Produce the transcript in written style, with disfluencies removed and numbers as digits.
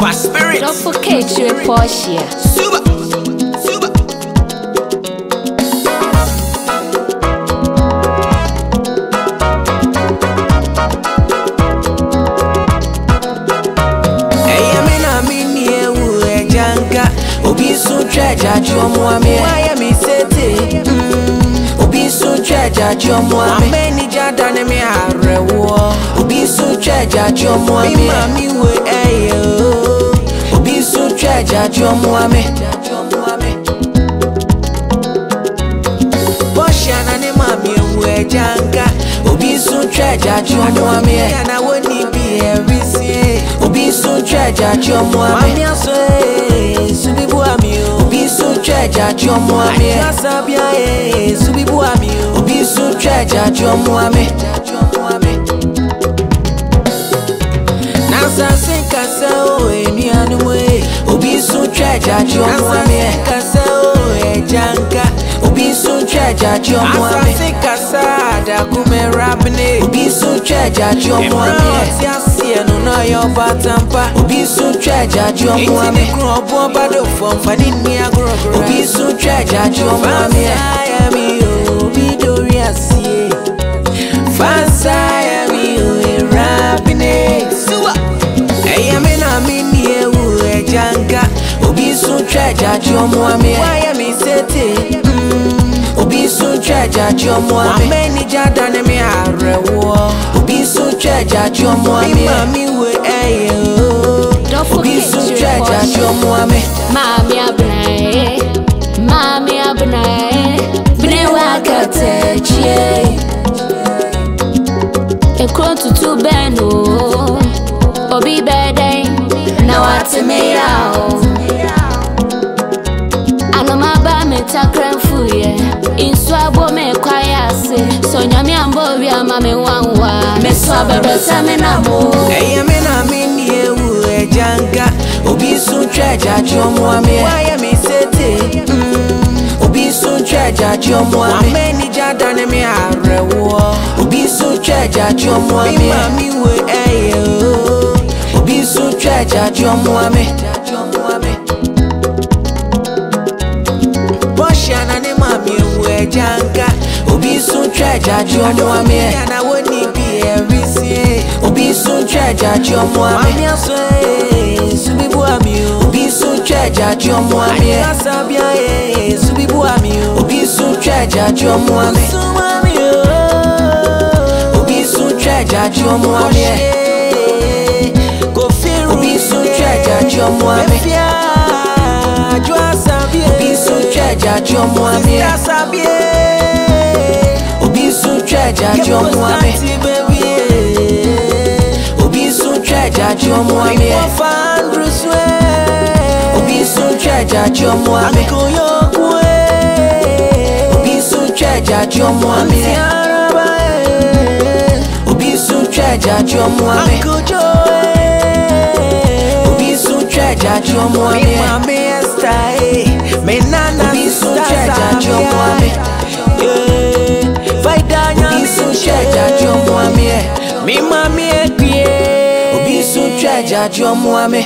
Super spirit. Don't forget your Porsche. Super. Super. Hey, I'm in here with a janka. Obi so treasure, Jomo, why am I setting? Obi so treasure, Jomo, many jadane me are war. Obi so treasure, Jomo, me with ayo. Obi so treasure, Jomo, me. Boshana ne mami with janka. Obi so treasure, Jomo, me. And I wouldn't be everything. Obi so treasure, Jomo, me. Subibu amio. Obi so treasure, Jomo, me. Sabia subibu amio. Obi so treasure, Jomo, me. Nasa sinka so eni anwe. Obi so treasure, Jomo, me. Kasa o janka. Obi so treasure, Jomo, me. Nasa sinka sa da kumerabne. Obi so treasure, Jomo, me. No no your batampa. Obi so treasure, Jomo, me. Grobo bado from fadini agro. Obi so treasure, Jomo, me. Miami obi doria sie. Fansa mi o rapine. Suwa. Hey, I'm in here with a janka. Obi so treasure, Jomo, me. Why am I setting? Obi so treasure, Jomo, me. Many jadane me are war. Obi so treasure, Jomo, me. Mami we ayo. Don't forget your Porsche. Mami abnae, Mami abnae. Bne wakateche. Ekron tutu beno. Obi bedeng. Na wateme yao. Anoma me takran fuye. Inswabo me kwayase. So nyami ambobi amame wanwa. Me swabe besame namo. Hey, I'm in here with a janka. Obi so treasure, Jomo, me. Why am I setting? Obi so treasure, Jomo, me. Many jadane me are war. Obi so treasure, Jomo, me. Mami we ayo. Obi so treasure, Jomo, me. Boshana ne mami we janka. Obi so treasure, Jomo, me. And I wouldn't be everything. Obi so treasure, Jomo, me. Subibu amio. Obi so treasure, Jomo, me. Sabia subibu amio. Obi so treasure, Jomo, me. Obi so treasure, Jomo, me. Obi so treasure, Jomo, me. Obi so treasure, Jomo, me. Obi so treasure, Jomo, me. Obi so treasure, Jomo, me. Obi so treasure, Jomo, me. Obi so treasure, Jomo, me. Obi so treasure, Jomo, me. Obi so treasure, Jomo, me. Me nana Obi so treasure, Jomo, me. Obi so treasure, Jomo, me. Me mami ekwie. Obi so treasure, Jomo, me.